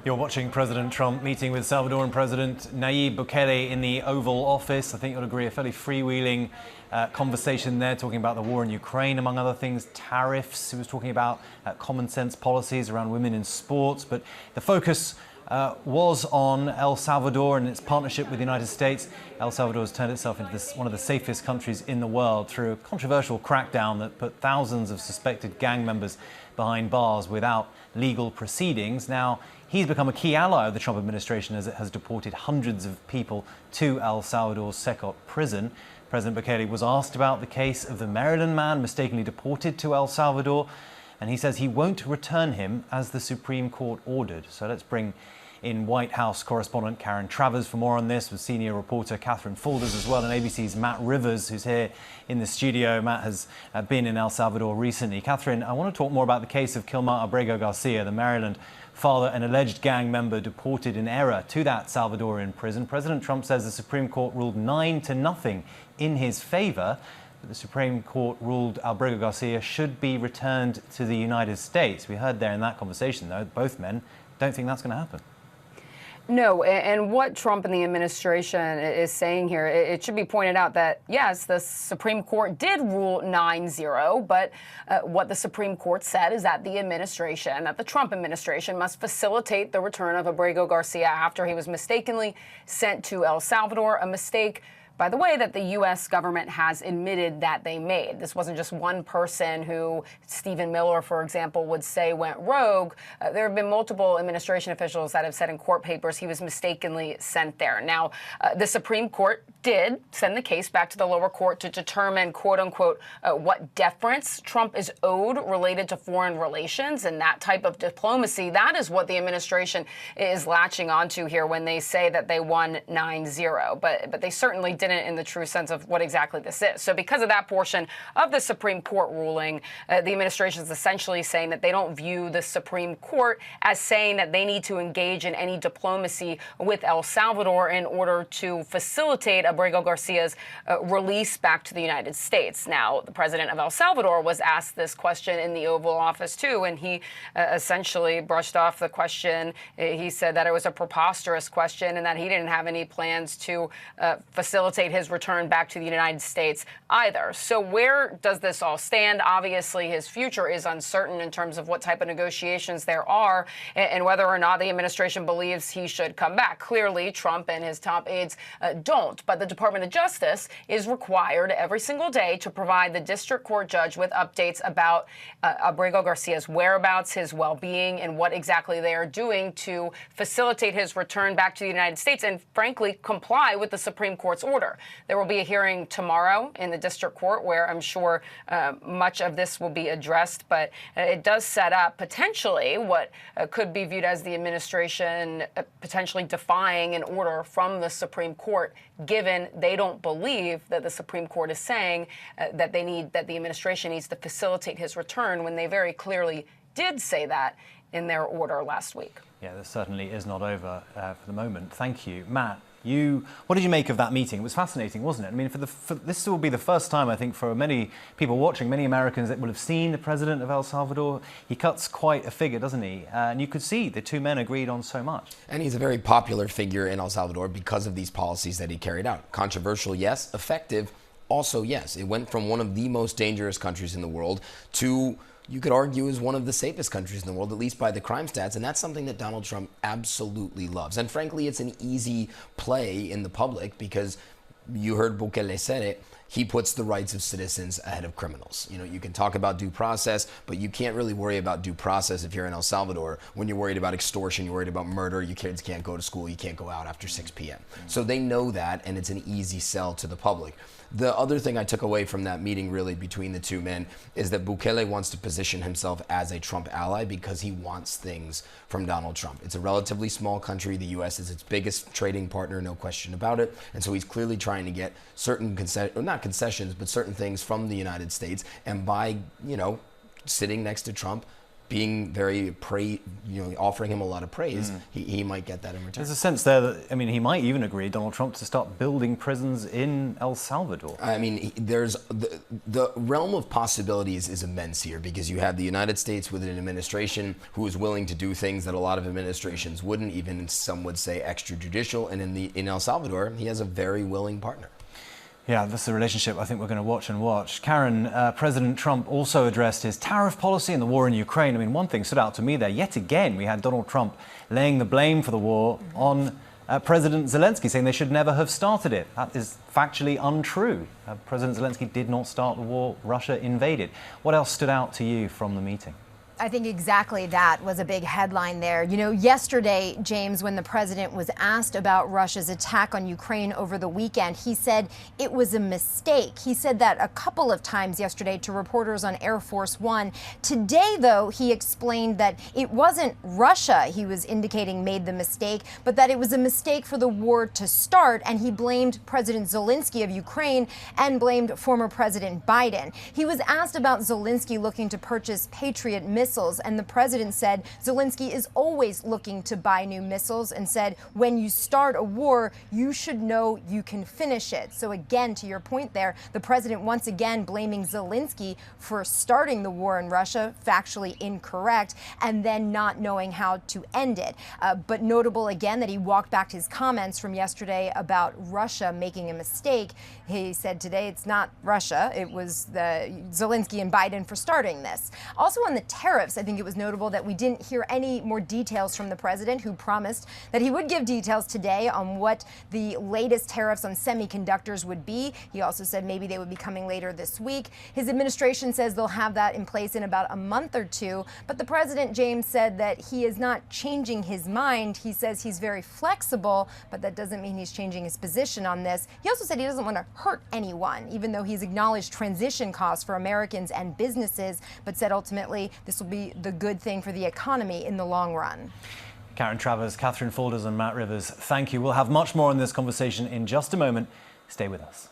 You're watching President Trump meeting with Salvadoran President Nayib Bukele in the Oval Office. I think you'll agree, a fairly freewheeling conversation there, talking about the war in Ukraine, among other things, tariffs. He was talking about common sense policies around women in sports. But the focus was on El Salvador and its partnership with the United States. El Salvador has turned itself into one of the safest countries in the world through a controversial crackdown that put thousands of suspected gang members behind bars without legal proceedings. Now, he's become a key ally of the Trump administration as it has deported hundreds of people to El Salvador's Secot prison. President Bukele was asked about the case of the Maryland man mistakenly deported to El Salvador, and he says he won't return him as the Supreme Court ordered. So let's bring in White House correspondent Karen Travers for more on this, with senior reporter Catherine Faulders as well, and ABC's Matt Rivers, who's here in the studio. Matt has been in El Salvador recently. Catherine, I want to talk more about the case of Kilmar Abrego Garcia, the Maryland father and alleged gang member deported in error to that Salvadorian prison. President Trump says the Supreme Court ruled 9-0 in his favor. The Supreme Court ruled Abrego Garcia should be returned to the United States. We heard there in that conversation, though, both men don't think that's going to happen. No, and what Trump and the administration is saying here, it should be pointed out that, yes, the Supreme Court did rule 9-0, but what the Supreme Court said is that the Trump administration must facilitate the return of Abrego Garcia after he was mistakenly sent to El Salvador, a mistake, by the way, that the U.S. government has admitted that they made. This wasn't just one person who Stephen Miller, for example, would say went rogue. There have been multiple administration officials that have said in court papers he was mistakenly sent there. Now, the Supreme Court did send the case back to the lower court to determine, quote unquote, what deference Trump is owed related to foreign relations and that type of diplomacy. That is what the administration is latching onto here when they say that they won 9-0. But they certainly didn't in the true sense of what exactly this is. So because of that portion of the Supreme Court ruling, the administration is essentially saying that they don't view the Supreme Court as saying that they need to engage in any diplomacy with El Salvador in order to facilitate Abrego Garcia's release back to the United States. Now, the president of El Salvador was asked this question in the Oval Office, too, and he essentially brushed off the question. He said that it was a preposterous question and that he didn't have any plans to facilitate his return back to the United States either. So where does this all stand? Obviously, his future is uncertain in terms of what type of negotiations there are and whether or not the administration believes he should come back. Clearly, Trump and his top aides don't. But the Department of Justice is required every single day to provide the district court judge with updates about Abrego Garcia's whereabouts, his well-being, and what exactly they are doing to facilitate his return back to the United States and, frankly, comply with the Supreme Court's order. There will be a hearing tomorrow in the district court where I'm sure much of this will be addressed, but it does set up potentially what could be viewed as the administration potentially defying an order from the Supreme Court, given they don't believe that the Supreme Court is saying that the administration needs to facilitate his return when they very clearly did say that in their order last week. Yeah, this certainly is not over for the moment. Thank you. Matt, what did you make of that meeting? It was fascinating, wasn't it? I mean, this will be the first time, I think, for many people watching, many Americans that will have seen the president of El Salvador. He cuts quite a figure, doesn't he? And you could see the two men agreed on so much. And he's a very popular figure in El Salvador because of these policies that he carried out. Controversial, yes. Effective, also, yes. It went from one of the most dangerous countries in the world to, you could argue, is one of the safest countries in the world, at least by the crime stats. And that's something that Donald Trump absolutely loves. And frankly, it's an easy play in the public because you heard Bukele said it. He puts the rights of citizens ahead of criminals. You know, you can talk about due process, but you can't really worry about due process if you're in El Salvador when you're worried about extortion, you're worried about murder, your kids can't go to school, you can't go out after 6 p.m. So they know that, and it's an easy sell to the public. The other thing I took away from that meeting really between the two men is that Bukele wants to position himself as a Trump ally because he wants things from Donald Trump. It's a relatively small country. The U.S. is its biggest trading partner, no question about it. And so he's clearly trying to get certain not concessions, but certain things from the United States. And by, sitting next to Trump, being very offering him a lot of praise, he might get that in return. There's a sense there that, I mean, he might even agree, Donald Trump, to start building prisons in El Salvador. I mean, there's the realm of possibilities is immense here, because you have the United States with an administration who is willing to do things that a lot of administrations wouldn't, even some would say extrajudicial, and in El Salvador, he has a very willing partner. Yeah, that's a relationship I think we're going to watch and watch. Karen, President Trump also addressed his tariff policy and the war in Ukraine. I mean, one thing stood out to me there. Yet again, we had Donald Trump laying the blame for the war on President Zelensky, saying they should never have started it. That is factually untrue. President Zelensky did not start the war. Russia invaded. What else stood out to you from the meeting? I think exactly that was a big headline there. You know, yesterday, James, when the president was asked about Russia's attack on Ukraine over the weekend, he said it was a mistake. He said that a couple of times yesterday to reporters on Air Force One. Today, though, he explained that it wasn't Russia he was indicating made the mistake, but that it was a mistake for the war to start, and he blamed President Zelensky of Ukraine and blamed former President Biden. He was asked about Zelensky looking to purchase Patriot missiles, and the president said Zelensky is always looking to buy new missiles, and said when you start a war, you should know you can finish it. So again, to your point there, the president once again blaming Zelensky for starting the war in Russia, factually incorrect, and then not knowing how to end it. But notable again that he walked back his comments from yesterday about Russia making a mistake. He said today it's not Russia, it was Zelensky and Biden for starting this. Also on the tariffs, I think it was notable that we didn't hear any more details from the president, who promised that he would give details today on what the latest tariffs on semiconductors would be. He also said maybe they would be coming later this week. His administration says they'll have that in place in about a month or two. But the president, James, said that he is not changing his mind. He says he's very flexible, but that doesn't mean he's changing his position on this. He also said he doesn't want to hurt anyone, even though he's acknowledged transition costs for Americans and businesses, but said ultimately this will be the good thing for the economy in the long run. Karen Travers, Catherine Falders and Matt Rivers, thank you. We'll have much more on this conversation in just a moment. Stay with us.